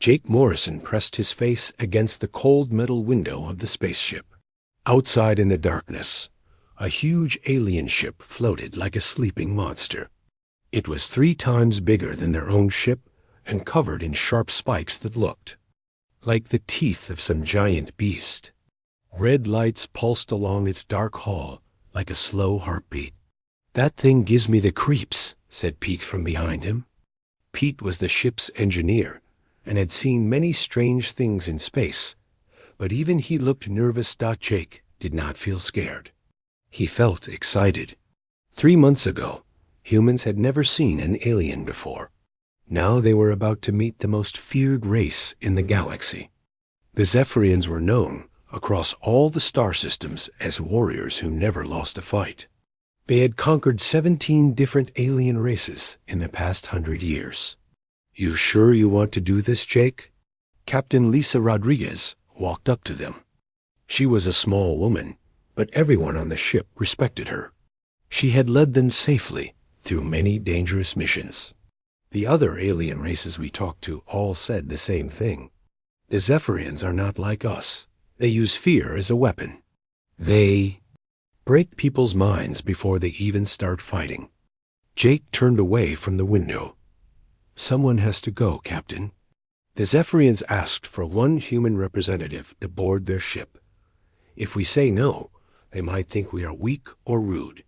Jake Morrison pressed his face against the cold metal window of the spaceship. Outside in the darkness, a huge alien ship floated like a sleeping monster. It was 3 times bigger than their own ship and covered in sharp spikes that looked like the teeth of some giant beast. Red lights pulsed along its dark hull like a slow heartbeat. "That thing gives me the creeps," said Pete from behind him. Pete was the ship's engineer and had seen many strange things in space, but even he looked nervous. Jake did not feel scared. He felt excited. 3 months ago, humans had never seen an alien before. Now they were about to meet the most feared race in the galaxy. The Zephyrians were known across all the star systems as warriors who never lost a fight. They had conquered 17 different alien races in the past 100 years. "You sure you want to do this, Jake?" Captain Lisa Rodriguez walked up to them. She was a small woman, but everyone on the ship respected her. She had led them safely through many dangerous missions. The other alien races we talked to all said the same thing. The Zephyrians are not like us. They use fear as a weapon. They break people's minds before they even start fighting. Jake turned away from the window. "Someone has to go, Captain." The Zephyrians asked for 1 human representative to board their ship. If we say no, they might think we are weak or rude.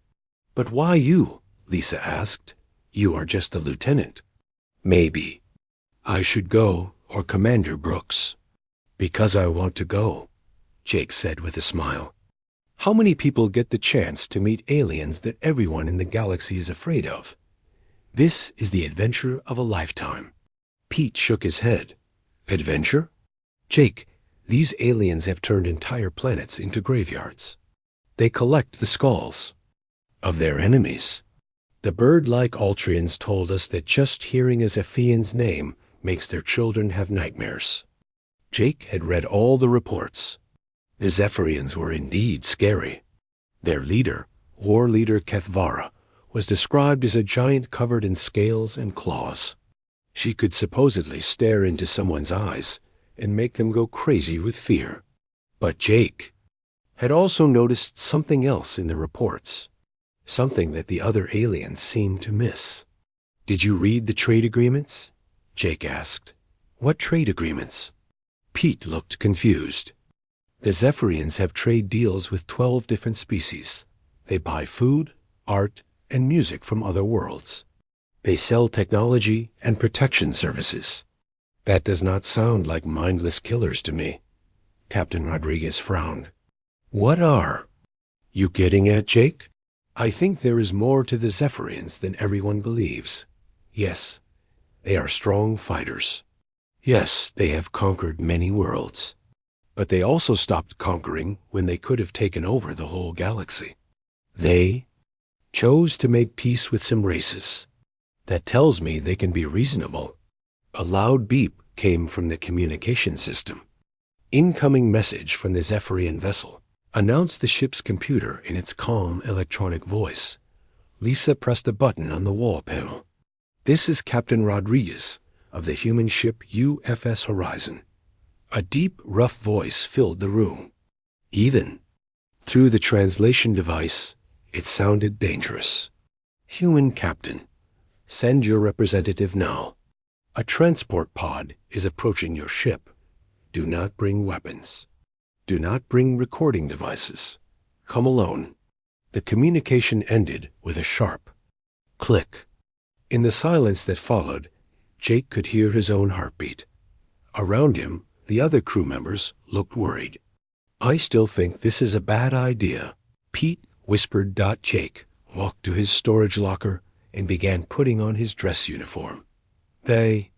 "But why you?" Lisa asked. "You are just a lieutenant." "Maybe I should go, or Commander Brooks." "Because I want to go," Jake said with a smile. How many people get the chance to meet aliens that everyone in the galaxy is afraid of? This is the adventure of a lifetime. Pete shook his head. "Adventure? Jake, these aliens have turned entire planets into graveyards. They collect the skulls of their enemies." The bird-like Altrians told us that just hearing a Zephian's name makes their children have nightmares. Jake had read all the reports. The Zephyrians were indeed scary. Their leader, war leader Kethvara, was described as a giant covered in scales and claws. She could supposedly stare into someone's eyes and make them go crazy with fear. But Jake had also noticed something else in the reports, something that the other aliens seemed to miss. "Did you read the trade agreements?" Jake asked. "What trade agreements?" Pete looked confused. "The Zephyrians have trade deals with 12 different species. They buy food, art, and music from other worlds. They sell technology and protection services." "That does not sound like mindless killers to me." Captain Rodriguez frowned. "What are you getting at, Jake?" "I think there is more to the Zephyrians than everyone believes. Yes, they are strong fighters. Yes, they have conquered many worlds. But they also stopped conquering when they could have taken over the whole galaxy. They chose to make peace with some races. That tells me they can be reasonable." A loud beep came from the communication system. Incoming message from the Zephyrian vessel announced the ship's computer in its calm electronic voice. Lisa pressed a button on the wall panel. "This is Captain Rodriguez of the human ship UFS Horizon." A deep, rough voice filled the room. Even through the translation device, it sounded dangerous. "Human Captain, send your representative now. A transport pod is approaching your ship. Do not bring weapons. Do not bring recording devices. Come alone." The communication ended with a sharp click. In the silence that followed, Jake could hear his own heartbeat. Around him, the other crew members looked worried. "I still think this is a bad idea," Pete whispered. Jake walked to his storage locker and began putting on his dress uniform. The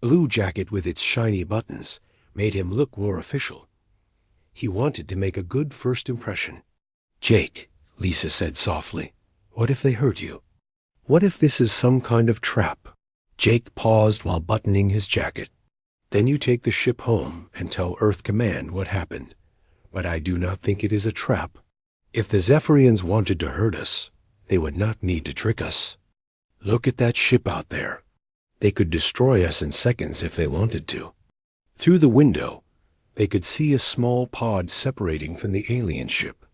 blue jacket with its shiny buttons made him look more official. He wanted to make a good first impression. "Jake," Lisa said softly, "what if they hurt you? What if this is some kind of trap?" Jake paused while buttoning his jacket. "Then you take the ship home and tell Earth Command what happened. But I do not think it is a trap. If the Zephyrians wanted to hurt us, they would not need to trick us. Look at that ship out there. They could destroy us in seconds if they wanted to. Through the window, they could see a small pod separating from the alien ship.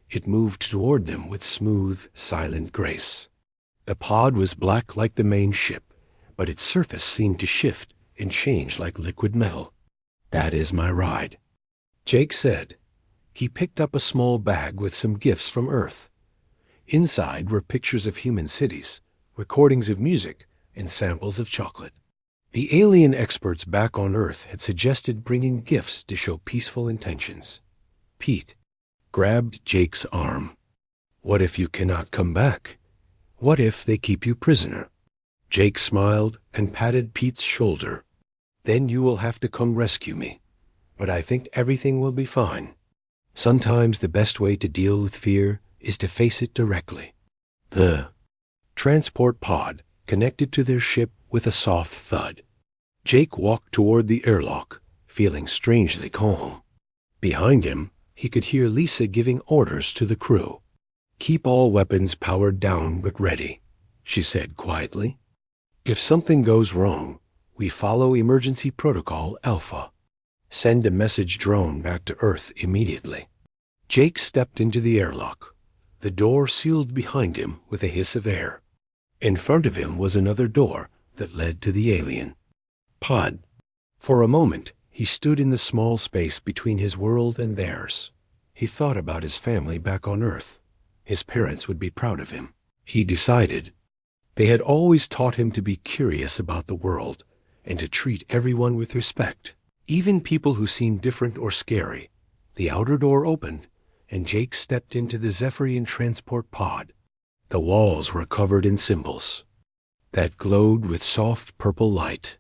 It moved toward them with smooth, silent grace. The pod was black like the main ship, but its surface seemed to shift and change like liquid metal. "That is my ride," Jake said. He picked up a small bag with some gifts from Earth. Inside were pictures of human cities, recordings of music, and samples of chocolate. The alien experts back on Earth had suggested bringing gifts to show peaceful intentions. Pete grabbed Jake's arm. "What if you cannot come back? What if they keep you prisoner?" Jake smiled and patted Pete's shoulder. "Then you will have to come rescue me. But I think everything will be fine. Sometimes the best way to deal with fear is to face it directly." The transport pod connected to their ship with a soft thud. Jake walked toward the airlock, feeling strangely calm. Behind him, he could hear Lisa giving orders to the crew. "Keep all weapons powered down but ready," she said quietly. "If something goes wrong, we follow emergency protocol Alpha. Send a message drone back to Earth immediately." Jake stepped into the airlock. The door sealed behind him with a hiss of air. In front of him was another door that led to the alien pod. For a moment, he stood in the small space between his world and theirs. He thought about his family back on Earth. His parents would be proud of him, he decided. They had always taught him to be curious about the world and to treat everyone with respect, even people who seemed different or scary. The outer door opened, and Jake stepped into the Zephyrian transport pod. The walls were covered in symbols that glowed with soft purple light.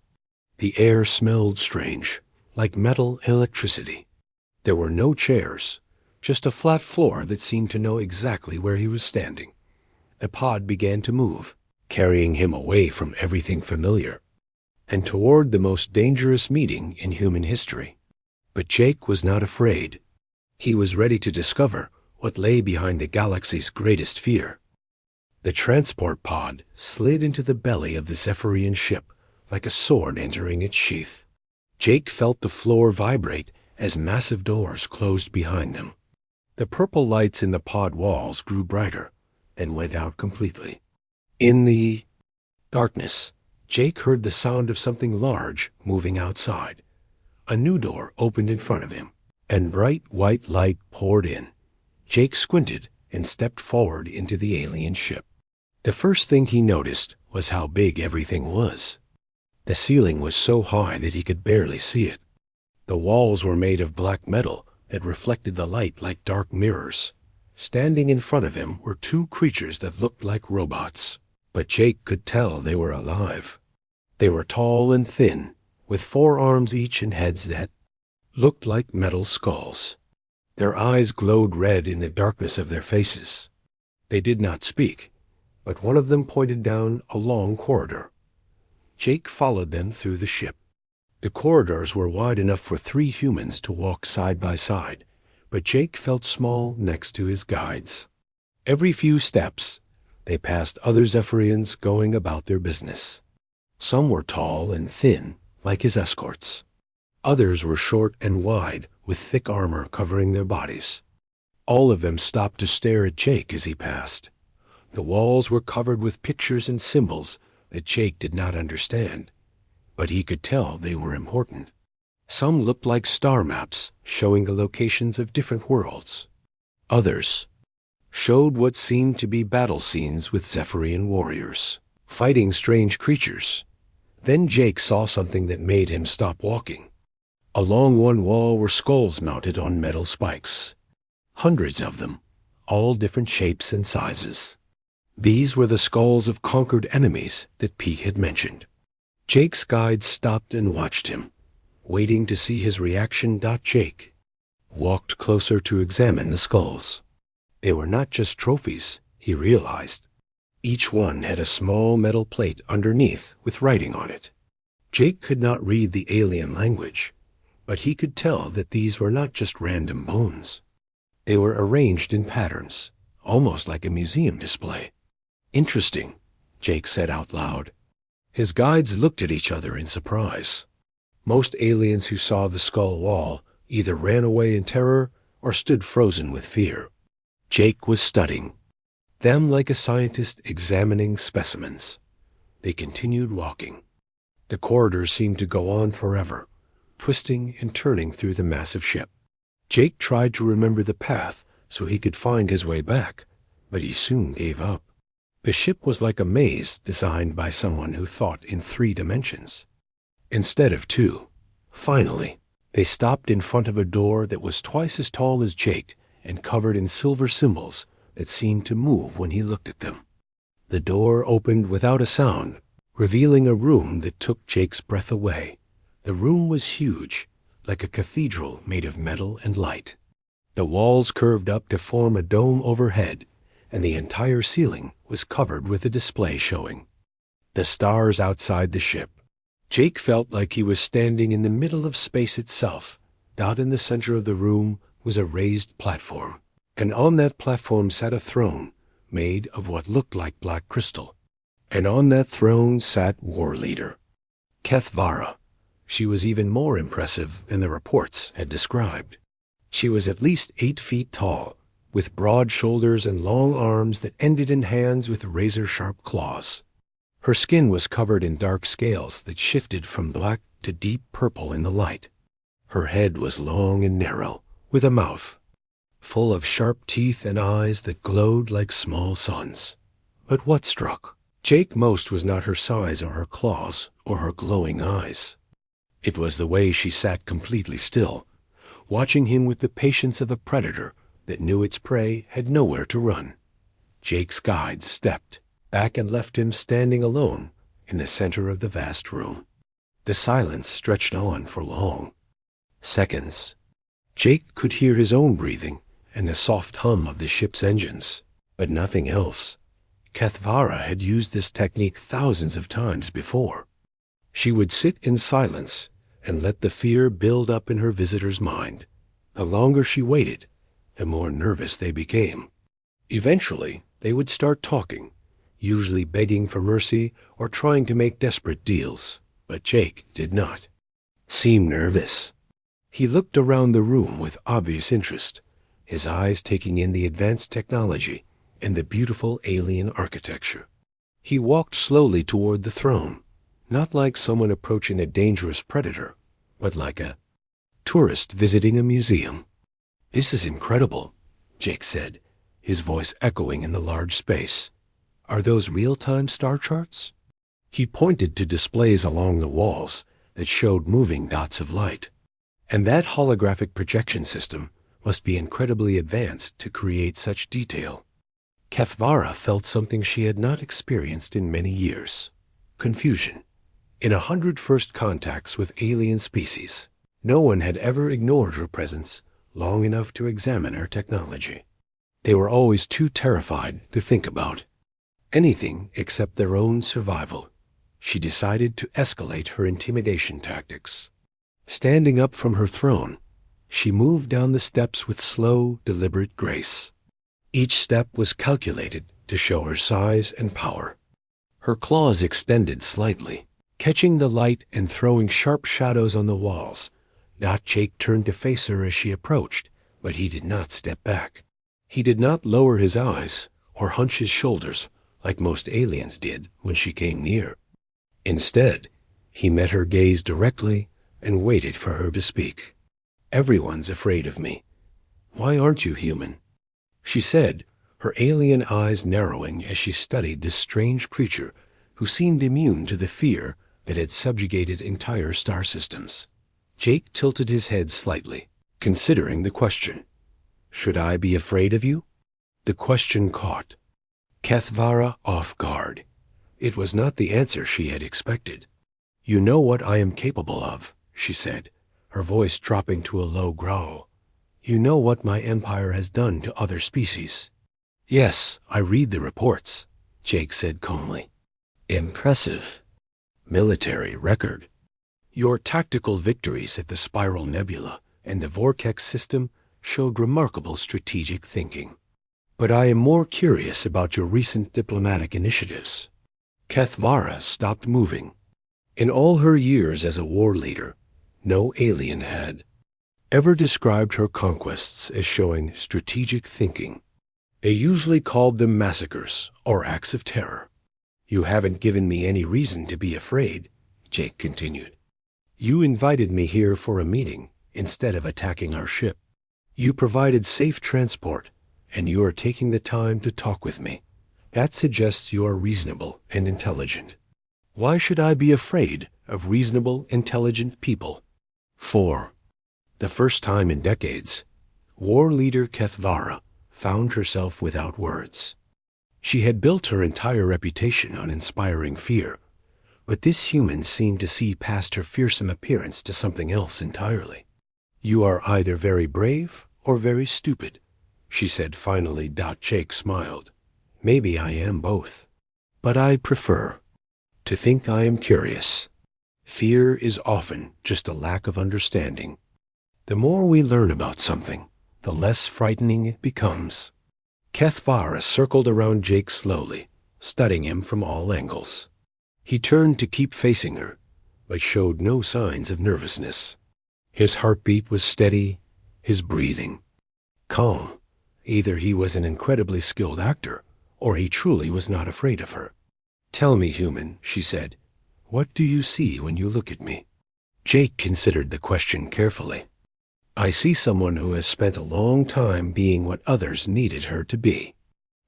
The air smelled strange, like metal electricity. There were no chairs, just a flat floor that seemed to know exactly where he was standing. The pod began to move, carrying him away from everything familiar, and toward the most dangerous meeting in human history. But Jake was not afraid. He was ready to discover what lay behind the galaxy's greatest fear. The transport pod slid into the belly of the Zephyrian ship like a sword entering its sheath. Jake felt the floor vibrate as massive doors closed behind them. The purple lights in the pod walls grew brighter, then went out completely. In the darkness, Jake heard the sound of something large moving outside. A new door opened in front of him, and bright white light poured in. Jake squinted and stepped forward into the alien ship. The first thing he noticed was how big everything was. The ceiling was so high that he could barely see it. The walls were made of black metal that reflected the light like dark mirrors. Standing in front of him were two creatures that looked like robots, but Jake could tell they were alive. They were tall and thin, with 4 arms each and heads that looked like metal skulls. Their eyes glowed red in the darkness of their faces. They did not speak, but one of them pointed down a long corridor. Jake followed them through the ship. The corridors were wide enough for 3 humans to walk side by side, but Jake felt small next to his guides. Every few steps, they passed other Zephyrians going about their business. Some were tall and thin, like his escorts. Others were short and wide, with thick armor covering their bodies. All of them stopped to stare at Jake as he passed. The walls were covered with pictures and symbols that Jake did not understand, but he could tell they were important. Some looked like star maps showing the locations of different worlds. Others showed what seemed to be battle scenes with Zephyrian warriors, fighting strange creatures. Then Jake saw something that made him stop walking. Along one wall were skulls mounted on metal spikes. Hundreds of them, all different shapes and sizes. These were the skulls of conquered enemies that Pete had mentioned. Jake's guide stopped and watched him, waiting to see his reaction. Jake walked closer to examine the skulls. They were not just trophies, he realized. Each one had a small metal plate underneath with writing on it. Jake could not read the alien language, but he could tell that these were not just random bones. They were arranged in patterns, almost like a museum display. "Interesting," Jake said out loud. His guides looked at each other in surprise. Most aliens who saw the skull wall either ran away in terror or stood frozen with fear. Jake was studying them like a scientist examining specimens. They continued walking. The corridors seemed to go on forever, twisting and turning through the massive ship. Jake tried to remember the path so he could find his way back, but he soon gave up. The ship was like a maze designed by someone who thought in 3 dimensions, instead of 2. Finally, they stopped in front of a door that was twice as tall as Jake and covered in silver symbols that seemed to move when he looked at them. The door opened without a sound, revealing a room that took Jake's breath away. The room was huge, like a cathedral made of metal and light. The walls curved up to form a dome overhead, and the entire ceiling was covered with a display showing the stars outside the ship. Jake felt like he was standing in the middle of space itself. Out in the center of the room was a raised platform, and on that platform sat a throne made of what looked like black crystal. And on that throne sat War Leader Kethvara. She was even more impressive than the reports had described. She was at least 8 feet tall, with broad shoulders and long arms that ended in hands with razor-sharp claws. Her skin was covered in dark scales that shifted from black to deep purple in the light. Her head was long and narrow, with a mouth full of sharp teeth and eyes that glowed like small suns. But what struck Jake most was not her size or her claws or her glowing eyes. It was the way she sat completely still, watching him with the patience of a predator that knew its prey had nowhere to run. Jake's guides stepped back and left him standing alone in the center of the vast room. The silence stretched on for long seconds. Jake could hear his own breathing and the soft hum of the ship's engines, but nothing else. Kethvara had used this technique thousands of times before. She would sit in silence and let the fear build up in her visitor's mind. The longer she waited, the more nervous they became. Eventually, they would start talking, usually begging for mercy or trying to make desperate deals, but Jake did not seem nervous. He looked around the room with obvious interest, his eyes taking in the advanced technology and the beautiful alien architecture. He walked slowly toward the throne, not like someone approaching a dangerous predator, but like a tourist visiting a museum. "This is incredible," Jake said, his voice echoing in the large space. "Are those real-time star charts?" He pointed to displays along the walls that showed moving dots of light. And that holographic projection system must be incredibly advanced to create such detail. Kethvara felt something she had not experienced in many years: confusion. In 100 first contacts with alien species, no one had ever ignored her presence long enough to examine her technology. They were always too terrified to think about anything except their own survival. She decided to escalate her intimidation tactics. Standing up from her throne, she moved down the steps with slow, deliberate grace. Each step was calculated to show her size and power. Her claws extended slightly, catching the light and throwing sharp shadows on the walls. Jake turned to face her as she approached, but he did not step back. He did not lower his eyes or hunch his shoulders like most aliens did when she came near. Instead, he met her gaze directly and waited for her to speak. "Everyone's afraid of me. Why aren't you human?" she said, her alien eyes narrowing as she studied this strange creature who seemed immune to the fear that had subjugated entire star systems. Jake tilted his head slightly, considering the question. "Should I be afraid of you?" The question caught Kethvara off guard. It was not the answer she had expected. "You know what I am capable of," she said, her voice dropping to a low growl. "You know what my empire has done to other species." "Yes, I read the reports," Jake said calmly. "Impressive military record. Your tactical victories at the Spiral Nebula and the Vortex system showed remarkable strategic thinking. But I am more curious about your recent diplomatic initiatives." Kethvara stopped moving. In all her years as a war leader, No alien had ever described her conquests as showing strategic thinking. They usually called them massacres or acts of terror. You haven't given me any reason to be afraid, Jake continued. You invited me here for a meeting instead of attacking our ship. You provided safe transport, and you are taking the time to talk with me. That suggests you are reasonable and intelligent. Why should I be afraid of reasonable, intelligent people? For the first time in decades, war leader Kethvara found herself without words. She had built her entire reputation on inspiring fear, but this human seemed to see past her fearsome appearance to something else entirely. You are either very brave or very stupid, she said finally. Jake smiled. Maybe I am both, but I prefer to think I am curious. Fear is often just a lack of understanding. The more we learn about something, the less frightening it becomes. Kethvara circled around Jake slowly, studying him from all angles. He turned to keep facing her, but showed no signs of nervousness. His heartbeat was steady, his breathing calm. Either he was an incredibly skilled actor, or he truly was not afraid of her. Tell me, human, she said, what do you see when you look at me? Jake considered the question carefully. I see someone who has spent a long time being what others needed her to be.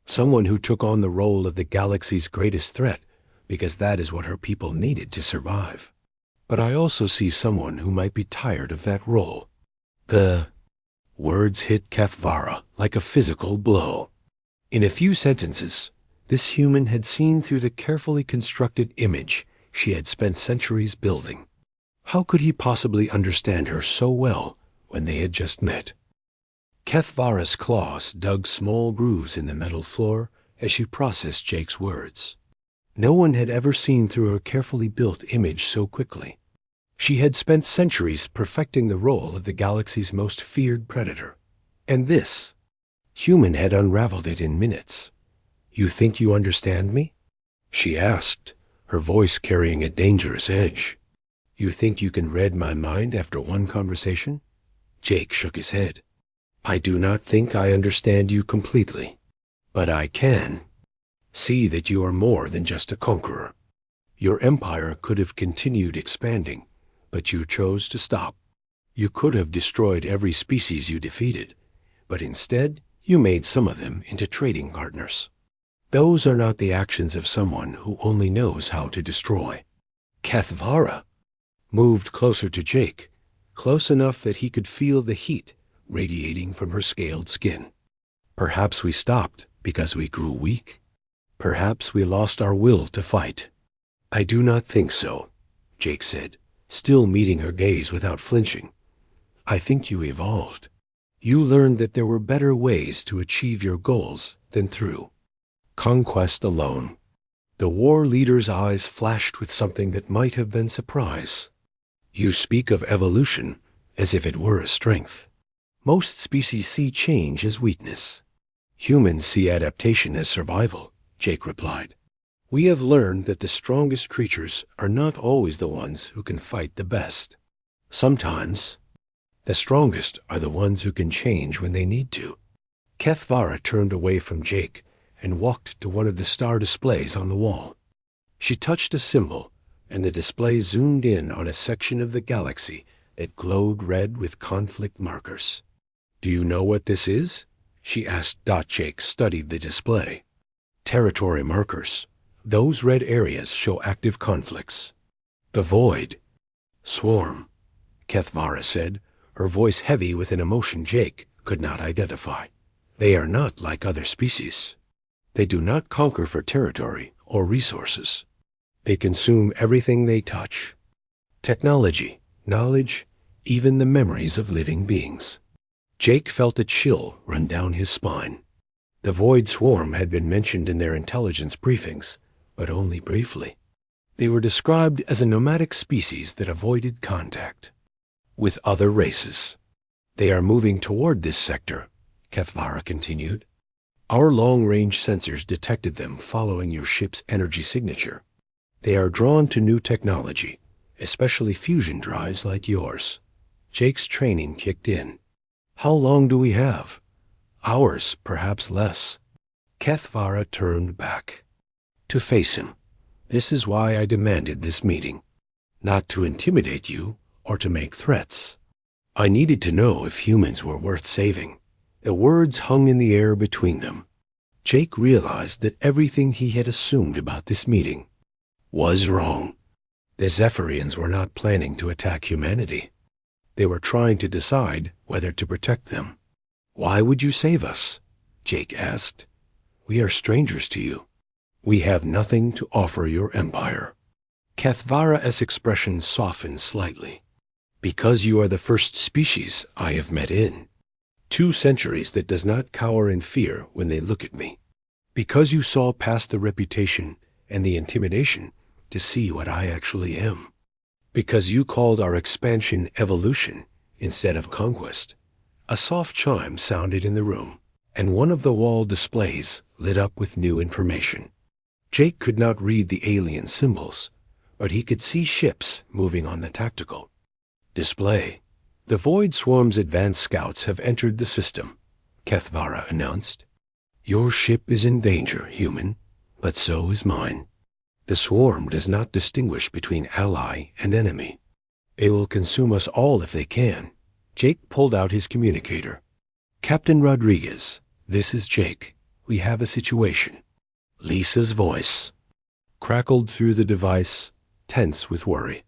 Someone who took on the role of the galaxy's greatest threat because that is what her people needed to survive. But I also see someone who might be tired of that role. The words hit Kethvara like a physical blow. In a few sentences, this human had seen through the carefully constructed image she had spent centuries building. How could he possibly understand her so well when they had just met? Kethvara's claws dug small grooves in the metal floor as she processed Jake's words. No one had ever seen through her carefully built image so quickly. She had spent centuries perfecting the role of the galaxy's most feared predator. And this human had unraveled it in minutes. You think you understand me? She asked, her voice carrying a dangerous edge. You think you can read my mind after one conversation? Jake shook his head. I do not think I understand you completely, but I can see that you are more than just a conqueror. Your empire could have continued expanding, but you chose to stop. You could have destroyed every species you defeated, but instead you made some of them into trading partners. Those are not the actions of someone who only knows how to destroy. Kethvara moved closer to Jake, close enough that he could feel the heat radiating from her scaled skin. Perhaps we stopped because we grew weak. Perhaps we lost our will to fight. I do not think so, Jake said, still meeting her gaze without flinching. I think you evolved. You learned that there were better ways to achieve your goals than through conquest alone. The war leader's eyes flashed with something that might have been surprise. You speak of evolution as if it were a strength. Most species see change as weakness. Humans see adaptation as survival, Jake replied. We have learned that the strongest creatures are not always the ones who can fight the best. Sometimes, the strongest are the ones who can change when they need to. Kethvara turned away from Jake and walked to one of the star displays on the wall. She touched a symbol, and the display zoomed in on a section of the galaxy that glowed red with conflict markers. Do you know what this is? She asked. Jake studied the display. Territory markers. Those red areas show active conflicts. The void. Swarm, Kethvara said, her voice heavy with an emotion Jake could not identify. They are not like other species. They do not conquer for territory or resources. They consume everything they touch. Technology, knowledge, even the memories of living beings. Jake felt a chill run down his spine. The void swarm had been mentioned in their intelligence briefings, but only briefly. They were described as a nomadic species that avoided contact with other races. They are moving toward this sector, Kethvara continued. Our long-range sensors detected them following your ship's energy signature. They are drawn to new technology, especially fusion drives like yours. Jake's training kicked in. How long do we have? Hours, perhaps less. Kethvara turned back. To face him. This is why I demanded this meeting. Not to intimidate you or to make threats. I needed to know if humans were worth saving. The words hung in the air between them. Jake realized that everything he had assumed about this meeting was wrong. The Zephyrians were not planning to attack humanity. They were trying to decide whether to protect them. Why would you save us? Jake asked. We are strangers to you. We have nothing to offer your empire. Kethvara's expression softened slightly. Because you are the first species I have met in. 2 centuries that does not cower in fear when they look at me. Because you saw past the reputation and the intimidation to see what I actually am. Because you called our expansion evolution instead of conquest. A soft chime sounded in the room, and one of the wall displays lit up with new information. Jake could not read the alien symbols, but he could see ships moving on the tactical display. The Void Swarm's advanced scouts have entered the system, Kethvara announced. Your ship is in danger, human, but so is mine. The Swarm does not distinguish between ally and enemy. They will consume us all if they can. Jake pulled out his communicator. Captain Rodriguez, this is Jake. We have a situation. Lisa's voice crackled through the device, tense with worry.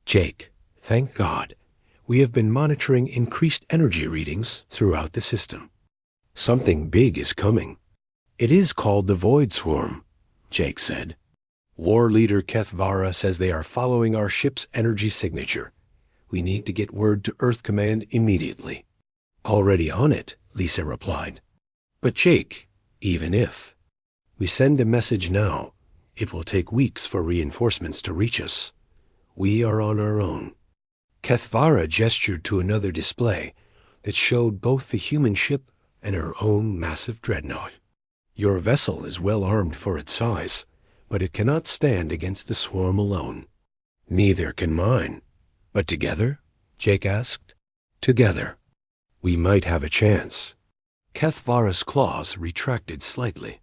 Jake, thank God. We have been monitoring increased energy readings throughout the system. Something big is coming. It is called the Void Swarm, Jake said. War leader Kethvara says they are following our ship's energy signature. We need to get word to Earth Command immediately. Already on it, Lisa replied. But Jake, even if we send a message now, it will take weeks for reinforcements to reach us. We are on our own. Kethvara gestured to another display that showed both the human ship and her own massive dreadnought. Your vessel is well armed for its size, but it cannot stand against the swarm alone. Neither can mine. But together? Jake asked. Together. We might have a chance. Kethvara's claws retracted slightly.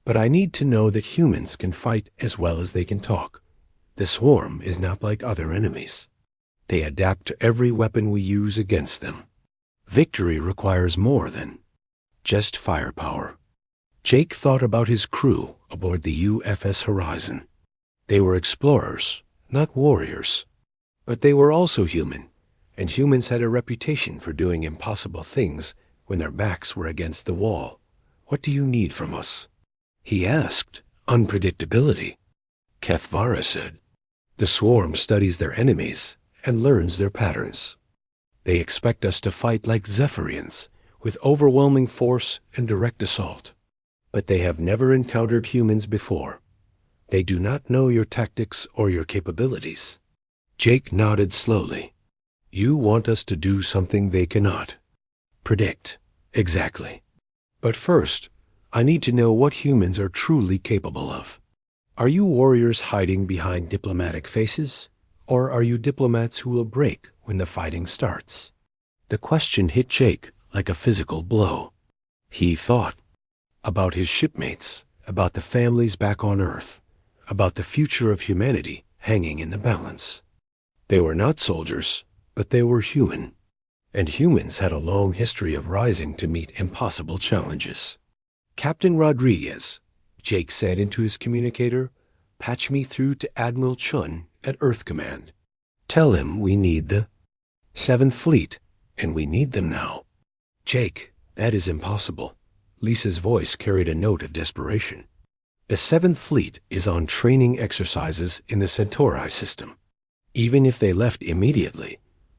But I need to know that humans can fight as well as they can talk. The swarm is not like other enemies. They adapt to every weapon we use against them. Victory requires more than just firepower. Jake thought about his crew aboard the UFS Horizon. They were explorers, not warriors. But they were also human, and humans had a reputation for doing impossible things when their backs were against the wall. What do you need from us? He asked. Unpredictability. Kethvara said. The swarm studies their enemies and learns their patterns. They expect us to fight like Zephyrians, with overwhelming force and direct assault. But they have never encountered humans before. They do not know your tactics or your capabilities. Jake nodded slowly. You want us to do something they cannot. Predict. Exactly. But first, I need to know what humans are truly capable of. Are you warriors hiding behind diplomatic faces? Or are you diplomats who will break when the fighting starts? The question hit Jake like a physical blow. He thought about his shipmates, about the families back on Earth, about the future of humanity hanging in the balance. They were not soldiers, but they were human. And humans had a long history of rising to meet impossible challenges. Captain Rodriguez, Jake said into his communicator, patch me through to Admiral Chun at Earth Command. Tell him we need the 7th Fleet, and we need them now. Jake, that is impossible. Lisa's voice carried a note of desperation. The 7th Fleet is on training exercises in the Centauri system. Even if they left immediately,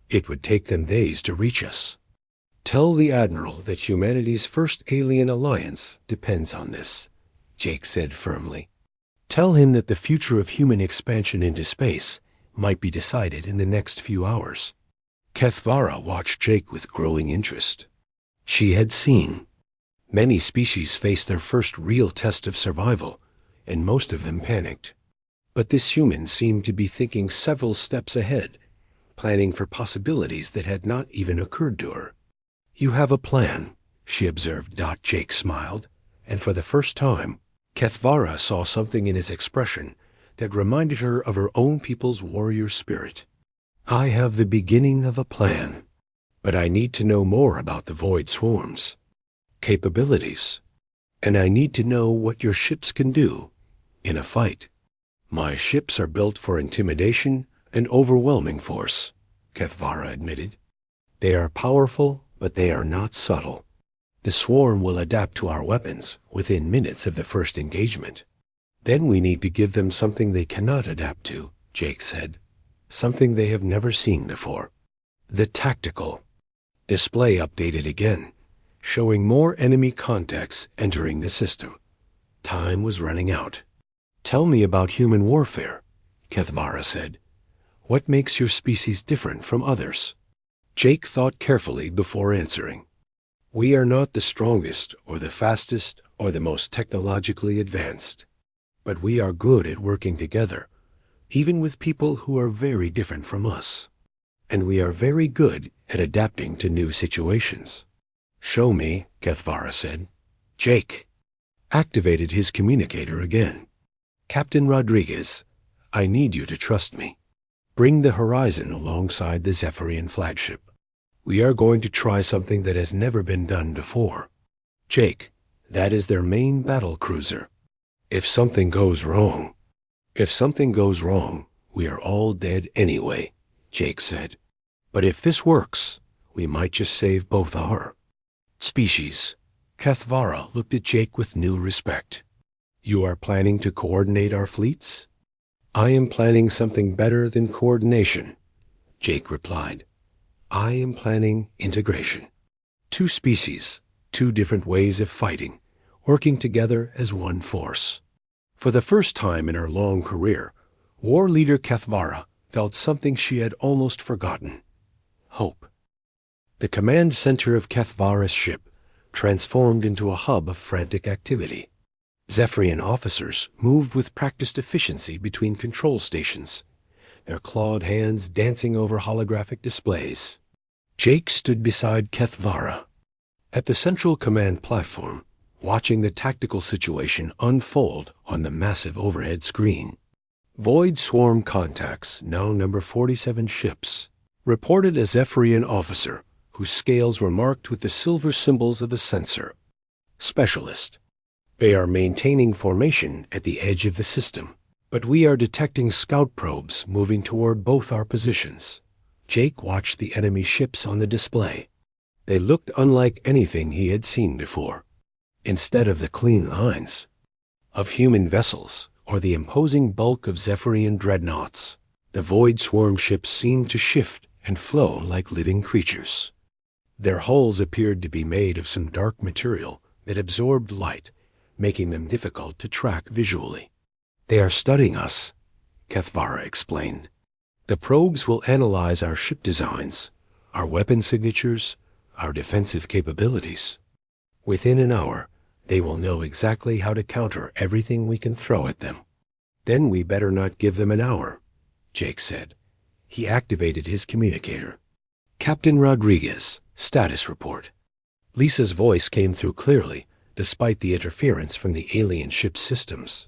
it would take them days to reach us. Tell the Admiral that humanity's first alien alliance depends on this, Jake said firmly. Tell him that the future of human expansion into space might be decided in the next few hours. Kethvara watched Jake with growing interest. She had seen many species face their first real test of survival, and most of them panicked. But this human seemed to be thinking several steps ahead, planning for possibilities that had not even occurred to her. "You have a plan," she observed. Jake smiled, and for the first time, Kethvara saw something in his expression that reminded her of her own people's warrior spirit. "I have the beginning of a plan, but I need to know more about the Void Swarms, capabilities, and I need to know what your ships can do in a fight." "My ships are built for intimidation and overwhelming force," Kethvara admitted. "They are powerful, but they are not subtle. The swarm will adapt to our weapons within minutes of the first engagement. Then we need to give them something they cannot adapt to," Jake said. "Something they have never seen before." The tactical display updated again, showing more enemy contacts entering the system. Time was running out. "Tell me about human warfare," Kethvara said. "What makes your species different from others?" Jake thought carefully before answering. "We are not the strongest or the fastest or the most technologically advanced, but we are good at working together, even with people who are very different from us. And we are very good at adapting to new situations." "Show me," Kethvara said. Jake activated his communicator again. "Captain Rodriguez, I need you to trust me. Bring the Horizon alongside the Zephyrian flagship. We are going to try something that has never been done before." "Jake, that is their main battle cruiser. If something goes wrong, we are all dead anyway," Jake said. "But if this works, we might just save both our species." Kethvara looked at Jake with new respect. "You are planning to coordinate our fleets?" "I am planning something better than coordination," Jake replied. "I am planning integration. Two species, two different ways of fighting, working together as one force." For the first time in her long career, war leader Kethvara felt something she had almost forgotten: hope. The command center of Kethvara's ship transformed into a hub of frantic activity. Zephyrian officers moved with practiced efficiency between control stations, their clawed hands dancing over holographic displays. Jake stood beside Kethvara at the central command platform, watching the tactical situation unfold on the massive overhead screen. Void Swarm contacts, now number 47 ships, reported a Zephyrian officer whose scales were marked with the silver symbols of the sensor. Specialist. They are maintaining formation at the edge of the system, but we are detecting scout probes moving toward both our positions. Jake watched the enemy ships on the display. They looked unlike anything he had seen before. Instead of the clean lines of human vessels or the imposing bulk of Zephyrian dreadnoughts, the Void Swarm ships seemed to shift and flow like living creatures. Their hulls appeared to be made of some dark material that absorbed light, making them difficult to track visually. "They are studying us," Kethvara explained. "The probes will analyze our ship designs, our weapon signatures, our defensive capabilities. Within an hour, they will know exactly how to counter everything we can throw at them." "Then we better not give them an hour," Jake said. He activated his communicator. "Captain Rodriguez, status report." Lisa's voice came through clearly, despite the interference from the alien ship's systems.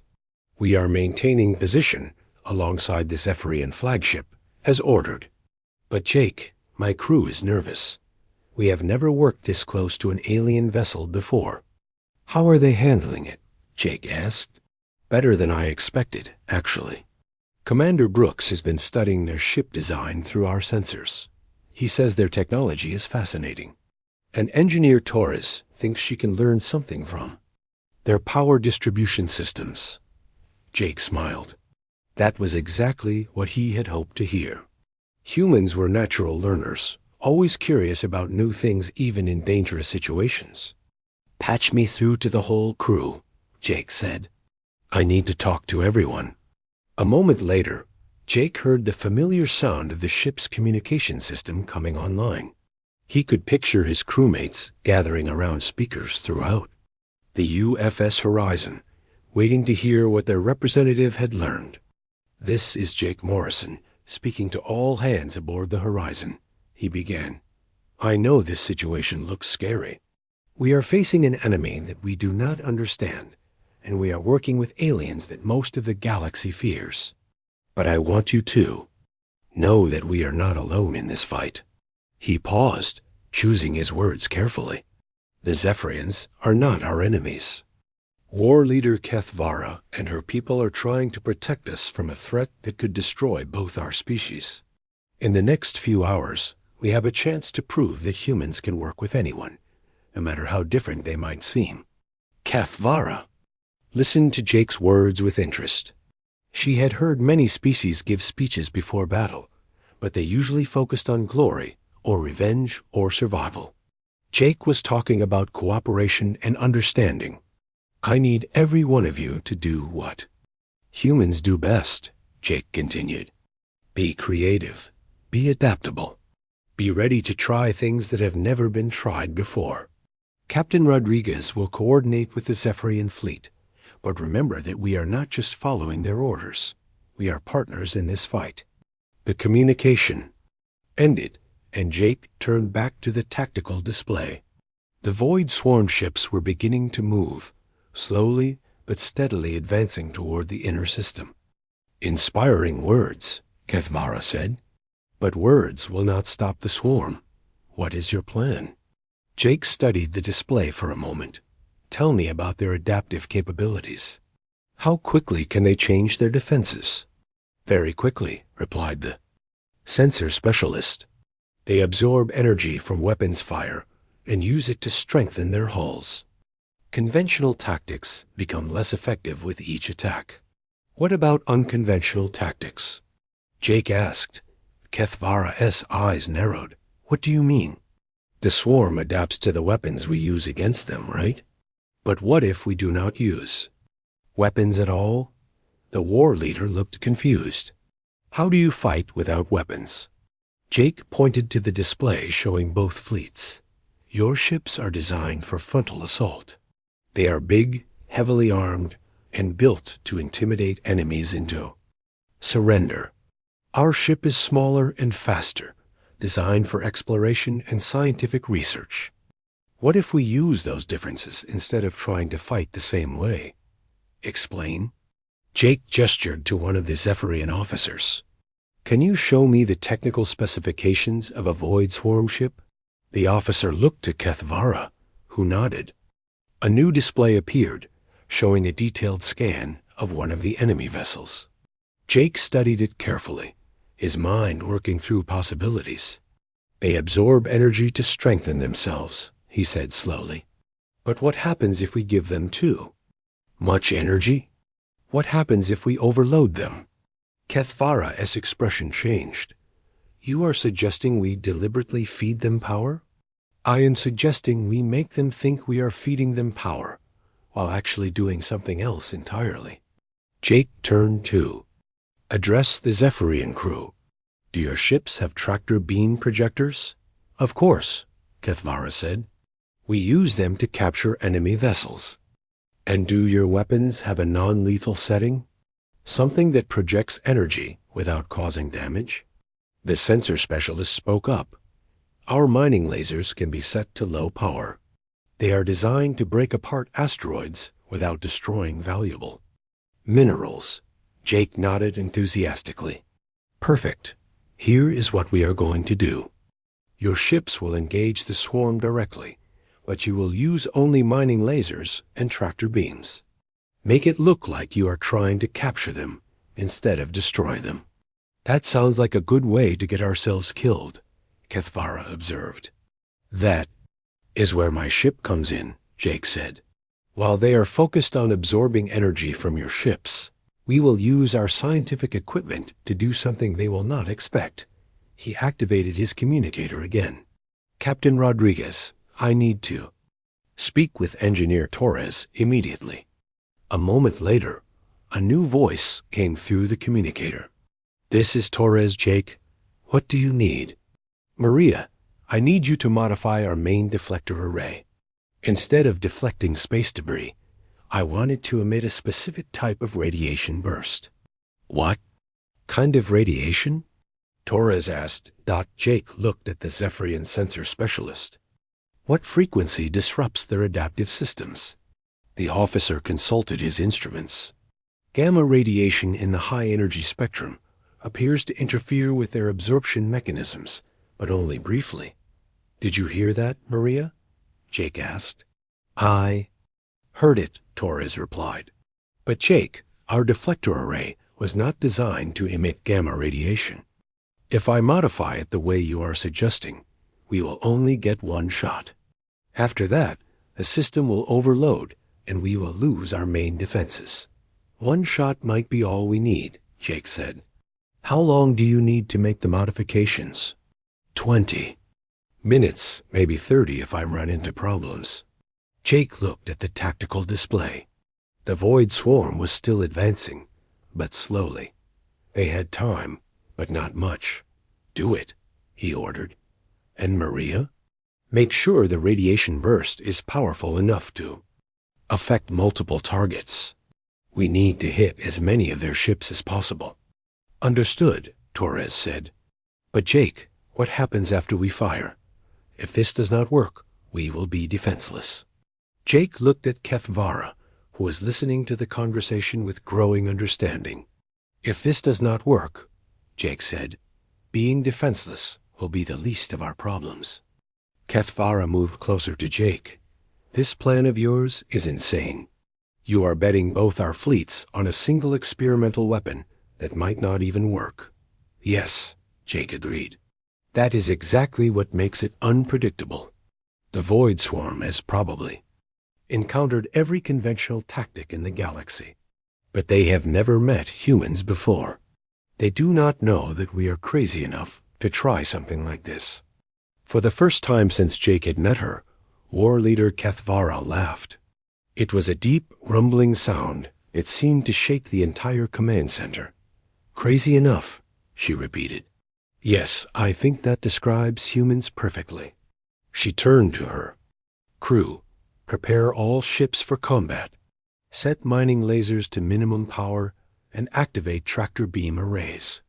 "We are maintaining position alongside the Zephyrian flagship, as ordered. But Jake, my crew is nervous. We have never worked this close to an alien vessel before." "How are they handling it?" Jake asked. "Better than I expected, actually. Commander Brooks has been studying their ship design through our sensors. He says their technology is fascinating. And Engineer Torres thinks she can learn something from their power distribution systems." Jake smiled. That was exactly what he had hoped to hear. Humans were natural learners, always curious about new things even in dangerous situations. "Patch me through to the whole crew," Jake said. "I need to talk to everyone." A moment later, Jake heard the familiar sound of the ship's communication system coming online. He could picture his crewmates gathering around speakers throughout the UFS Horizon, waiting to hear what their representative had learned. "This is Jake Morrison, speaking to all hands aboard the Horizon," he began. "I know this situation looks scary. We are facing an enemy that we do not understand, and we are working with aliens that most of the galaxy fears. But I want you to know that we are not alone in this fight." He paused, choosing his words carefully. "The Zephyrians are not our enemies. War leader Kethvara and her people are trying to protect us from a threat that could destroy both our species. In the next few hours, we have a chance to prove that humans can work with anyone, no matter how different they might seem." Kethvara listened to Jake's words with interest. She had heard many species give speeches before battle, but they usually focused on glory or revenge or survival. Jake was talking about cooperation and understanding. "I need every one of you to do what humans do best," Jake continued. "Be creative. Be adaptable. Be ready to try things that have never been tried before. Captain Rodriguez will coordinate with the Zephyrian fleet, but remember that we are not just following their orders. We are partners in this fight." The communication ended, and Jake turned back to the tactical display. The Void swarm ships were beginning to move, slowly but steadily advancing toward the inner system. "Inspiring words," Kethvara said. "But words will not stop the swarm. What is your plan?" Jake studied the display for a moment. "Tell me about their adaptive capabilities. How quickly can they change their defenses?" "Very quickly," replied the sensor specialist. "They absorb energy from weapons fire and use it to strengthen their hulls. Conventional tactics become less effective with each attack." "What about unconventional tactics?" Jake asked. Kethvara's eyes narrowed. "What do you mean?" "The swarm adapts to the weapons we use against them, right? But what if we do not use weapons at all?" The war leader looked confused. "How do you fight without weapons?" Jake pointed to the display showing both fleets. "Your ships are designed for frontal assault. They are big, heavily armed, and built to intimidate enemies into surrender. Our ship is smaller and faster, designed for exploration and scientific research. What if we use those differences instead of trying to fight the same way?" "Explain." Jake gestured to one of the Zephyrian officers. "Can you show me the technical specifications of a Void swarm ship?" The officer looked to Kethvara, who nodded. A new display appeared, showing a detailed scan of one of the enemy vessels. Jake studied it carefully, his mind working through possibilities. "They absorb energy to strengthen themselves," he said slowly. "But what happens if we give them too much energy? What happens if we overload them?" Kethvara's expression changed. "You are suggesting we deliberately feed them power?" "I am suggesting we make them think we are feeding them power, while actually doing something else entirely." Jake turned to address the Zephyrian crew. "Do your ships have tractor beam projectors?" "Of course," Kethvara said. "We use them to capture enemy vessels." "And do your weapons have a non-lethal setting? Something that projects energy without causing damage?" The sensor specialist spoke up. "Our mining lasers can be set to low power. They are designed to break apart asteroids without destroying valuable minerals." Jake nodded enthusiastically. "Perfect. Here is what we are going to do. Your ships will engage the swarm directly, but you will use only mining lasers and tractor beams. Make it look like you are trying to capture them instead of destroy them." "That sounds like a good way to get ourselves killed," Kethvara observed. "That is where my ship comes in," Jake said. "While they are focused on absorbing energy from your ships, we will use our scientific equipment to do something they will not expect." He activated his communicator again. "Captain Rodriguez, I need to speak with Engineer Torres immediately." A moment later, a new voice came through the communicator. "This is Torres, Jake. What do you need?" "Maria, I need you to modify our main deflector array. Instead of deflecting space debris, I want it to emit a specific type of radiation burst." "What?" Kind of radiation? Torres asked. Jake looked at the Zephyrian sensor specialist. What frequency disrupts their adaptive systems? The officer consulted his instruments. Gamma radiation in the high-energy spectrum appears to interfere with their absorption mechanisms, but only briefly. Did you hear that, Maria? Jake asked. I heard it, Torres replied. But Jake, our deflector array was not designed to emit gamma radiation. If I modify it the way you are suggesting, we will only get one shot. After that, the system will overload and we will lose our main defenses. One shot might be all we need, Jake said. How long do you need to make the modifications? 20 minutes, maybe 30 if I run into problems. Jake looked at the tactical display. The void swarm was still advancing, but slowly. They had time, but not much. Do it, he ordered. And Maria? Make sure the radiation burst is powerful enough to affect multiple targets. We need to hit as many of their ships as possible. Understood, Torres said. But Jake, what happens after we fire? If this does not work, we will be defenseless. Jake looked at Kethvara, who was listening to the conversation with growing understanding. If this does not work, Jake said, being defenseless will be the least of our problems. Kethvara moved closer to Jake. This plan of yours is insane. You are betting both our fleets on a single experimental weapon that might not even work. Yes, Jake agreed. That is exactly what makes it unpredictable. The Void Swarm has probably encountered every conventional tactic in the galaxy, but they have never met humans before. They do not know that we are crazy enough to try something like this. For the first time since Jake had met her, War Leader Kethvara laughed. It was a deep, rumbling sound that seemed to shake the entire command center. Crazy enough, she repeated. Yes, I think that describes humans perfectly. She turned to her. Crew, prepare all ships for combat. Set mining lasers to minimum power and activate tractor beam arrays.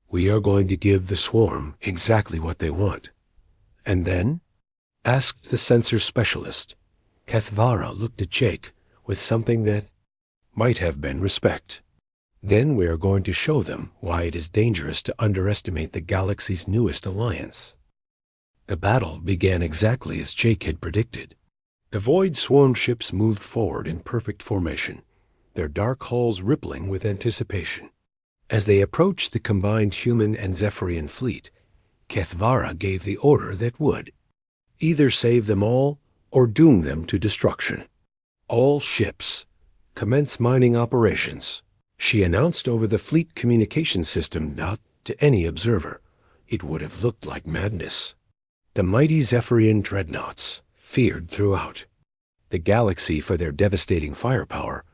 We are going to give the swarm exactly what they want. And then? Asked the sensor specialist. Kethvara looked at Jake with something that might have been respect. Then we are going to show them why it is dangerous to underestimate the galaxy's newest alliance. The battle began exactly as Jake had predicted. The Void Swarm ships moved forward in perfect formation, their dark hulls rippling with anticipation. As they approached the combined human and Zephyrian fleet, Kethvara gave the order that would either save them all or doom them to destruction. All ships, commence mining operations, she announced over the fleet communication system. Not to any observer, it would have looked like madness. The mighty Zephyrian dreadnoughts, feared throughout the galaxy for their devastating firepower,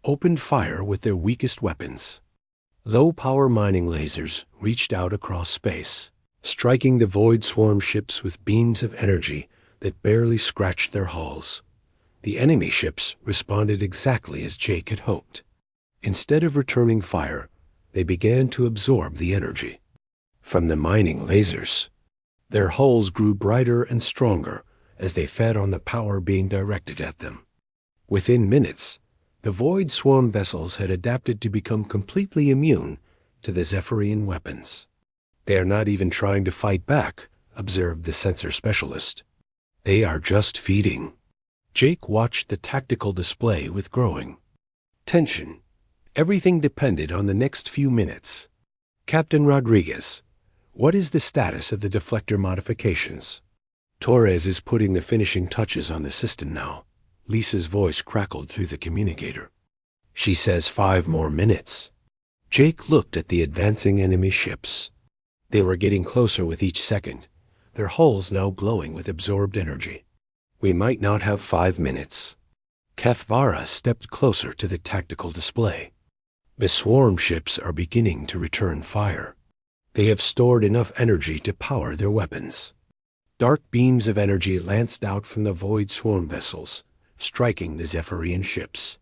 opened fire with their weakest weapons. Low-power mining lasers reached out across space, striking the Void Swarm ships with beams of energy that barely scratched their hulls. The enemy ships responded exactly as Jake had hoped. Instead of returning fire, they began to absorb the energy from the mining lasers. Their hulls grew brighter and stronger as they fed on the power being directed at them. Within minutes, the Void Swarm vessels had adapted to become completely immune to the Zephyrian weapons. They are not even trying to fight back, observed the sensor specialist. They are just feeding. Jake watched the tactical display with growing tension. Everything depended on the next few minutes. Captain Rodriguez, what is the status of the deflector modifications? Torres is putting the finishing touches on the system now. Lisa's voice crackled through the communicator. She says 5 more minutes. Jake looked at the advancing enemy ships. They were getting closer with each second, their hulls now glowing with absorbed energy. We might not have 5 minutes. Kethvara stepped closer to the tactical display. The swarm ships are beginning to return fire. They have stored enough energy to power their weapons. Dark beams of energy lanced out from the Void Swarm vessels, striking the Zephyrian ships.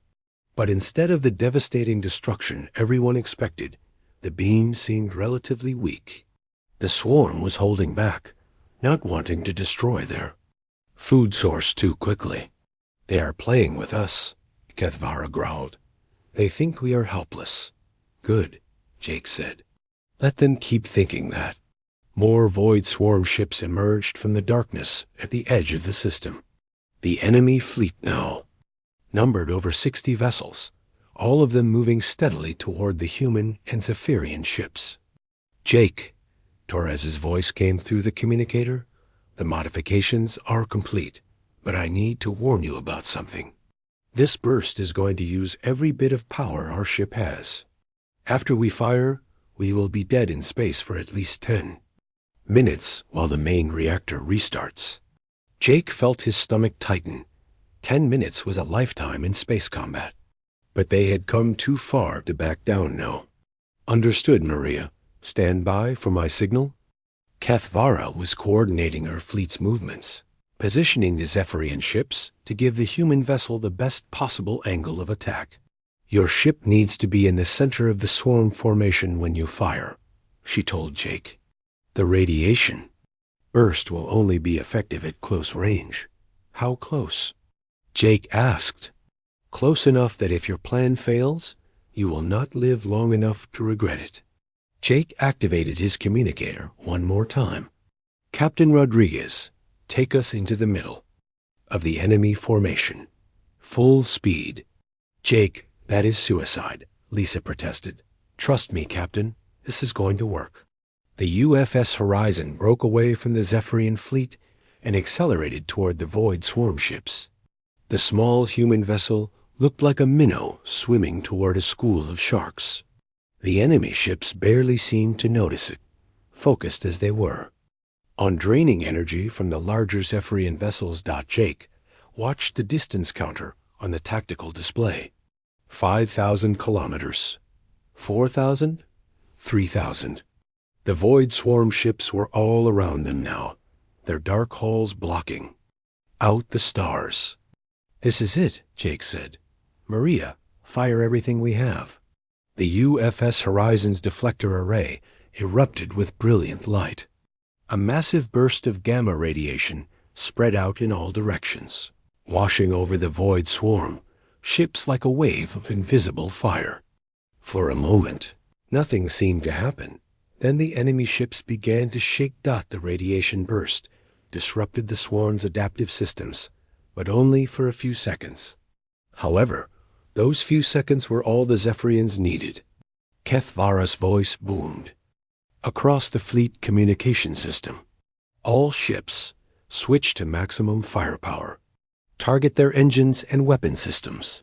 But instead of the devastating destruction everyone expected, The beam seemed relatively weak. The swarm was holding back, not wanting to destroy their food source too quickly. They are playing with us, Kethvara growled. They think we are helpless. Good, Jake said. Let them keep thinking that. More void swarm ships emerged from the darkness at the edge of the system. The enemy fleet now numbered over 60 vessels, all of them moving steadily toward the human and Zephyrian ships. Jake, Torres's voice came through the communicator. The modifications are complete, but I need to warn you about something. This burst is going to use every bit of power our ship has. After we fire, we will be dead in space for at least 10 minutes while the main reactor restarts. Jake felt his stomach tighten. 10 minutes was a lifetime in space combat. But they had come too far to back down now. Understood, Maria. Stand by for my signal. Kethvara was coordinating our fleet's movements, positioning the Zephyrian ships to give the human vessel the best possible angle of attack. Your ship needs to be in the center of the swarm formation when you fire, she told Jake. The radiation burst will only be effective at close range. How close? Jake asked. Close enough that if your plan fails, you will not live long enough to regret it. Jake activated his communicator one more time. Captain Rodriguez, take us into the middle of the enemy formation. Full speed. Jake, that is suicide, Lisa protested. Trust me, Captain, this is going to work. The UFS Horizon broke away from the Zephyrian fleet and accelerated toward the void swarm ships. The small human vessel looked like a minnow swimming toward a school of sharks. The enemy ships barely seemed to notice it, focused as they were on draining energy from the larger Zephyrian vessels. Jake watched the distance counter on the tactical display. 5,000 kilometers. 4,000? 3,000. The void swarm ships were all around them now, their dark hulls blocking out the stars. This is it, Jake said. Maria, fire everything we have. The UFS Horizon's deflector array erupted with brilliant light. A massive burst of gamma radiation spread out in all directions, washing over the void swarm, ships like a wave of invisible fire. For a moment, nothing seemed to happen. Then the enemy ships began to shake. The radiation burst disrupted the swarm's adaptive systems, but only for a few seconds. However, those few seconds were all the Zephyrians needed. Kethvara's voice boomed across the fleet communication system. All ships switch to maximum firepower. Target their engines and weapon systems.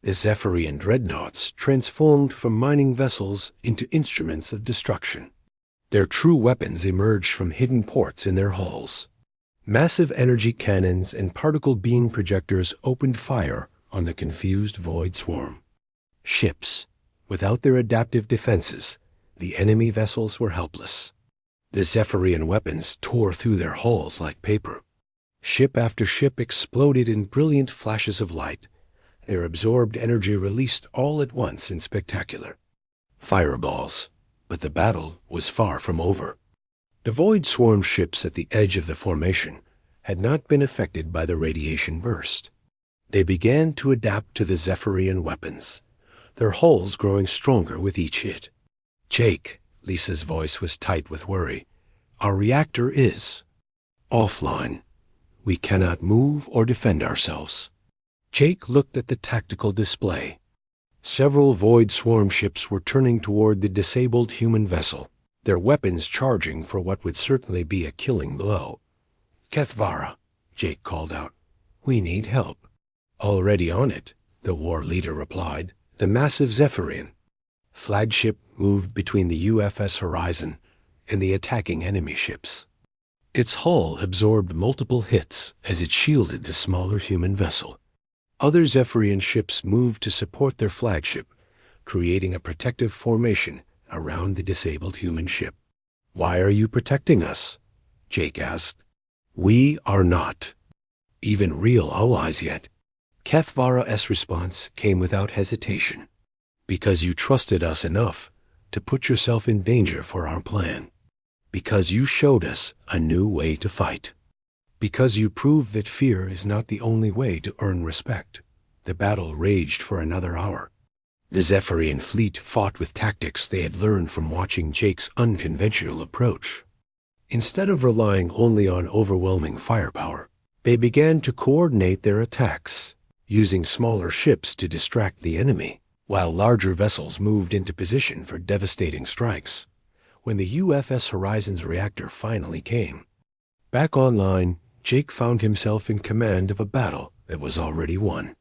The Zephyrian dreadnoughts transformed from mining vessels into instruments of destruction. Their true weapons emerged from hidden ports in their hulls. Massive energy cannons and particle beam projectors opened fire on the confused void swarm. Ships, without their adaptive defenses, the enemy vessels were helpless. The Zephyrian weapons tore through their hulls like paper. Ship after ship exploded in brilliant flashes of light, their absorbed energy released all at once in spectacular fireballs. But the battle was far from over. The void swarm ships at the edge of the formation had not been affected by the radiation burst. They began to adapt to the Zephyrian weapons, their hulls growing stronger with each hit. Jake, Lisa's voice was tight with worry. Our reactor is offline. We cannot move or defend ourselves. Jake looked at the tactical display. Several void swarm ships were turning toward the disabled human vessel, their weapons charging for what would certainly be a killing blow. Kethvara, Jake called out. We need help. Already on it, the war leader replied. The massive Zephyrian flagship moved between the UFS Horizon and the attacking enemy ships. Its hull absorbed multiple hits as it shielded the smaller human vessel. Other Zephyrian ships moved to support their flagship, creating a protective formation around the disabled human ship. Why are you protecting us? Jake asked. We are not even real allies yet. Kethvara's response came without hesitation. Because you trusted us enough to put yourself in danger for our plan. Because you showed us a new way to fight. Because you proved that fear is not the only way to earn respect. The battle raged for another hour. The Zephyrian fleet fought with tactics they had learned from watching Jake's unconventional approach. Instead of relying only on overwhelming firepower, they began to coordinate their attacks, using smaller ships to distract the enemy, while larger vessels moved into position for devastating strikes. When the UFS Horizon's reactor finally came back online, Jake found himself in command of a battle that was already won.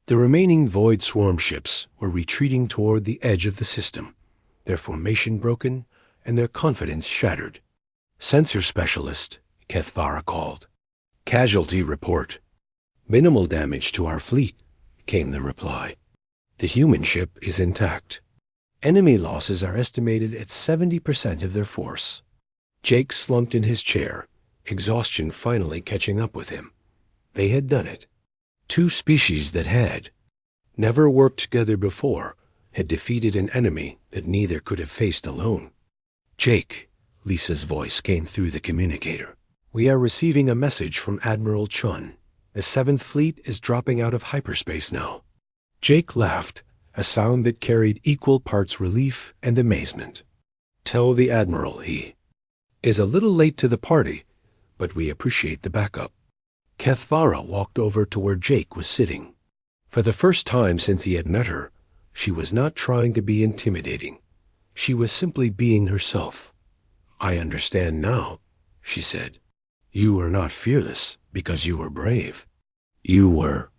The remaining Void Swarm ships were retreating toward the edge of the system, their formation broken and their confidence shattered. Sensor Specialist, Kethvara called. Casualty report. Minimal damage to our fleet, came the reply. The human ship is intact. Enemy losses are estimated at 70% of their force. Jake slumped in his chair, exhaustion finally catching up with him. They had done it. Two species that had never worked together before had defeated an enemy that neither could have faced alone. Jake, Lisa's voice came through the communicator. We are receiving a message from Admiral Chun. The 7th Fleet is dropping out of hyperspace now. Jake laughed, a sound that carried equal parts relief and amazement. Tell the Admiral he is a little late to the party, but we appreciate the backup. Kethvara walked over to where Jake was sitting. For the first time since he had met her, she was not trying to be intimidating. She was simply being herself. I understand now, she said. You were not fearless because you were brave. You were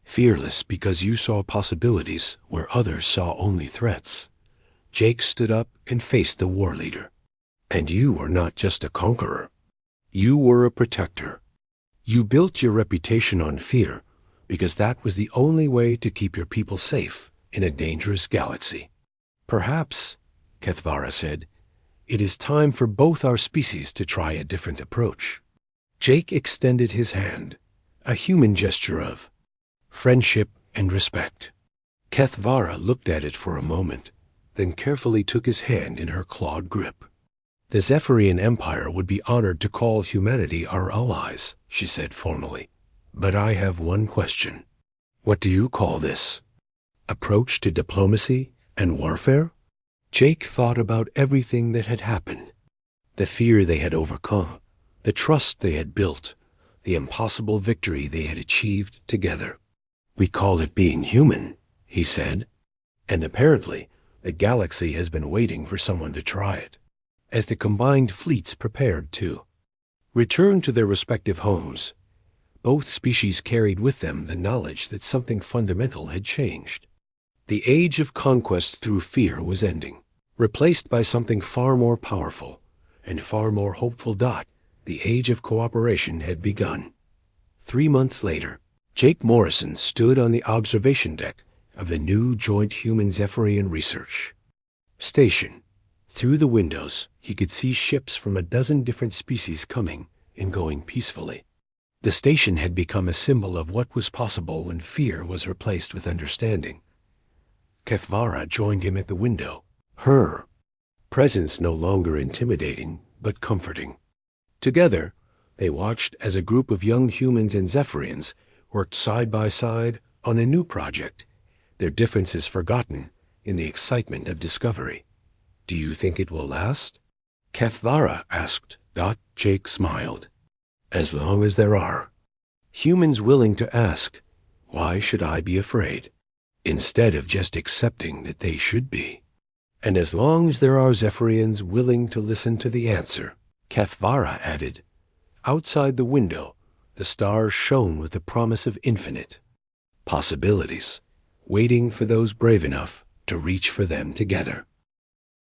fearless because you saw possibilities where others saw only threats. Jake stood up and faced the war leader. And you were not just a conqueror. You were a protector. You built your reputation on fear because that was the only way to keep your people safe in a dangerous galaxy. Perhaps, Kethvara said, it is time for both our species to try a different approach. Jake extended his hand, a human gesture of friendship and respect. Kethvara looked at it for a moment, then carefully took his hand in her clawed grip. The Zephyrian Empire would be honored to call humanity our allies, she said formally. But I have one question. What do you call this? Approach to diplomacy and warfare? Jake thought about everything that had happened. The fear they had overcome, the trust they had built, the impossible victory they had achieved together. We call it being human, he said. And apparently, the galaxy has been waiting for someone to try it. As the combined fleets prepared to return to their respective homes, both species carried with them the knowledge that something fundamental had changed. The age of conquest through fear was ending, replaced by something far more powerful and far more hopeful. The age of cooperation had begun. 3 months later, Jake Morrison stood on the observation deck of the new Joint Human Zephyrian Research Station. Through the windows, he could see ships from a dozen different species coming and going peacefully. The station had become a symbol of what was possible when fear was replaced with understanding. Kethvara joined him at the window, her presence no longer intimidating but comforting. Together, they watched as a group of young humans and Zephyrians worked side by side on a new project, their differences forgotten in the excitement of discovery. Do you think it will last? Kethvara asked. Jake smiled. As long as there are humans willing to ask, why should I be afraid? Instead of just accepting that they should be. And as long as there are Zephyrians willing to listen to the answer, Kethvara added. Outside the window, the stars shone with the promise of infinite possibilities, waiting for those brave enough to reach for them together.